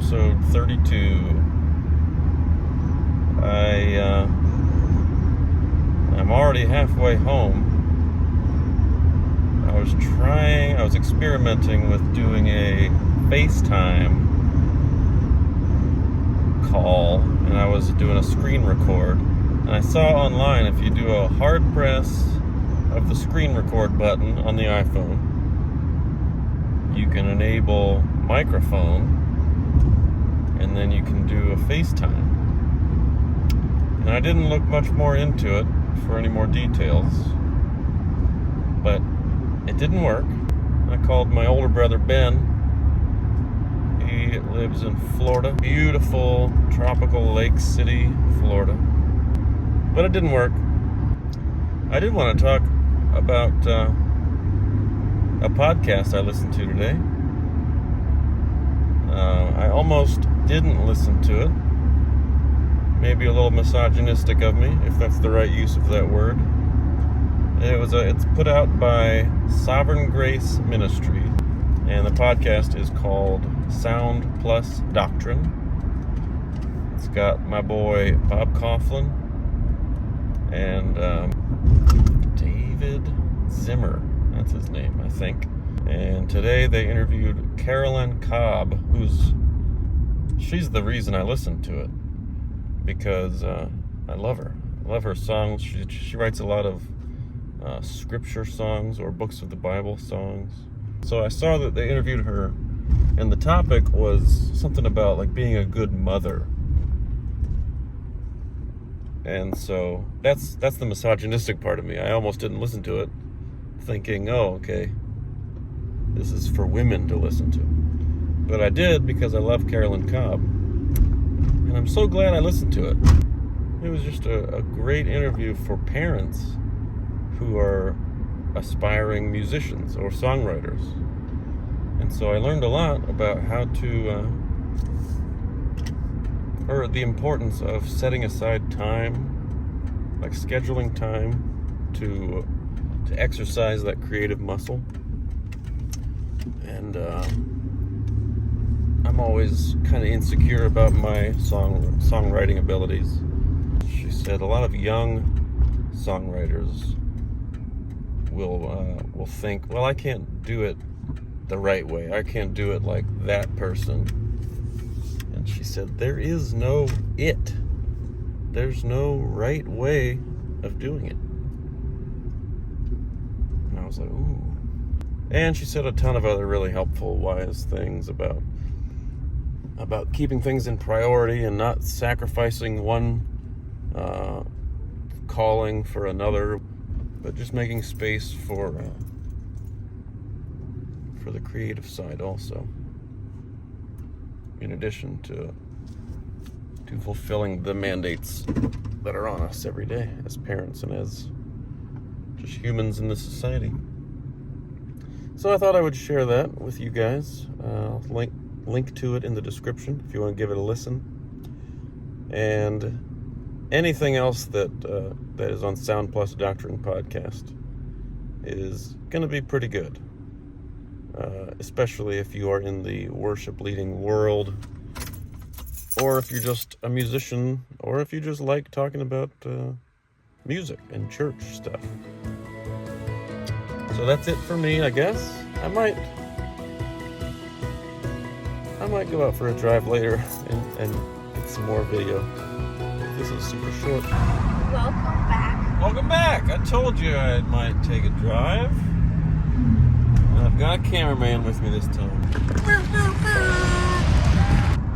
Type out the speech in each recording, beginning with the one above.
episode 32. I'm already halfway home. I was experimenting with doing a FaceTime call, and I was doing a screen record. And I saw online if you do a hard press of the screen record button on the iPhone, you can enable microphone, and then you can do a FaceTime. And I didn't look much more into it for any more details, but it didn't work. I called my older brother Ben. He lives in Florida, beautiful tropical Lake City, Florida, but it didn't work. I did want to talk about a podcast I listened to today. I almost didn't listen to it. Maybe a little misogynistic of me, if that's the right use of that word. It's put out by Sovereign Grace Ministry, and the podcast is called Sound Plus Doctrine. It's got my boy Bob Coughlin and David Zimmer, that's his name, I think. And today they interviewed Carolyn Cobb, she's the reason I listened to it, because I love her. I love her songs. She writes a lot of scripture songs or books of the Bible songs. So I saw that they interviewed her, and the topic was something about like being a good mother. And so that's the misogynistic part of me. I almost didn't listen to it, thinking, oh, okay, this is for women to listen to. But I did, because I love Carolyn Cobb, and I'm so glad I listened to it. It was just a great interview for parents who are aspiring musicians or songwriters. And so I learned a lot about how to, or the importance of setting aside time, like scheduling time to exercise that creative muscle. And I'm always kind of insecure about my songwriting abilities. She said a lot of young songwriters will think, well, I can't do it the right way. I can't do it like that person. And she said, there is no it. There's no right way of doing it. And I was like, ooh. And she said a ton of other really helpful, wise things about keeping things in priority and not sacrificing one calling for another, but just making space for the creative side also, in addition to fulfilling the mandates that are on us every day as parents and as just humans in this society. So I thought I would share that with you guys. I'll link to it in the description if you want to give it a listen. And anything else that is on Sound Plus Doctrine podcast is going to be pretty good. Especially if you are in the worship leading world, or if you're just a musician, or if you just like talking about music and church stuff. So that's it for me, I guess. I might go out for a drive later and get some more video. This is super short. Welcome back. I told you I might take a drive. And I've got a cameraman with me this time.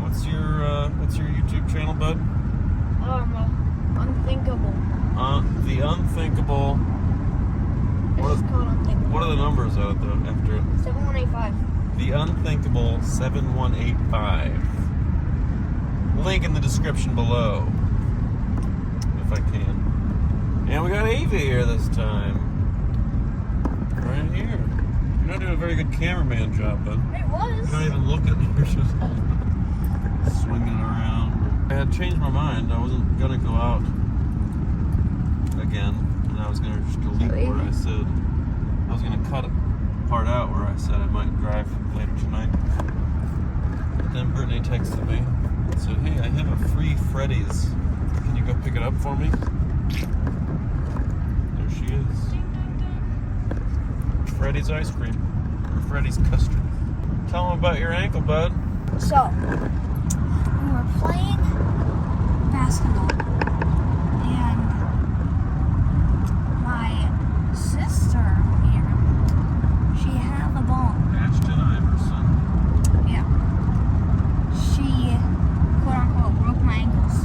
What's your YouTube channel, bud? Unthinkable. The Unthinkable. It's called Unthinkable. What are the numbers after it? 7185. The Unthinkable 7185. Link in the description below, if I can. And we got Ava here this time. Right here. You're not doing a very good cameraman job, bud. It was. You're not even looking. You're just swinging it around. I had changed my mind. I wasn't going to go out again. And I was going to just delete where I said. I was going to cut a part out where I said I might drive later tonight. Then Brittany texted me and said, hey, I have a free Freddy's. Can you go pick it up for me? There she is. Freddy's ice cream. Or Freddy's custard. Tell them about your ankle, bud. So, we were playing basketball, and my sister here, she had the ball. Ashton Iverson. Yeah. She, quote unquote, broke my ankles.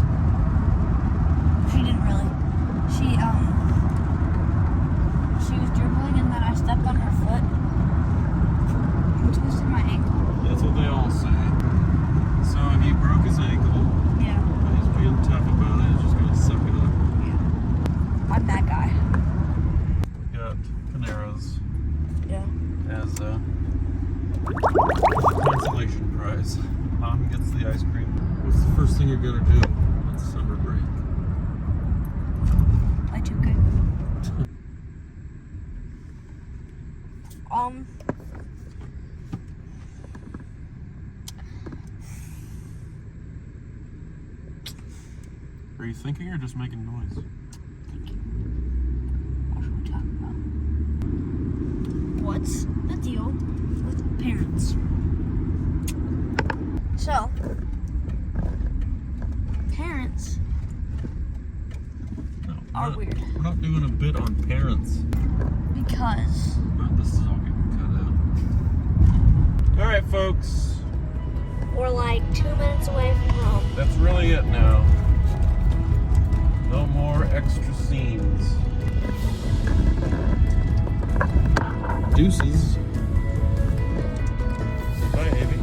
She didn't really. She was dribbling and then I stepped on her foot and twisted my ankle. That's what they all say. So if he broke his ankle, Yeah. he's being tough about it. He's just gonna suck it up. Yeah. I'm that guy. We got Panera's Yeah. as a consolation prize. Mom gets the ice cream. What's the first thing you're gonna do on summer break? I took it. Are you thinking or just making noise? What should we talk about? What's the deal with parents? So, parents No, are weird we're not doing a bit on parents. because But this is all getting cut out. All right, folks. we're like 2 minutes away from home. That's really it now. No more extra scenes. Deuces. Bye, Amy.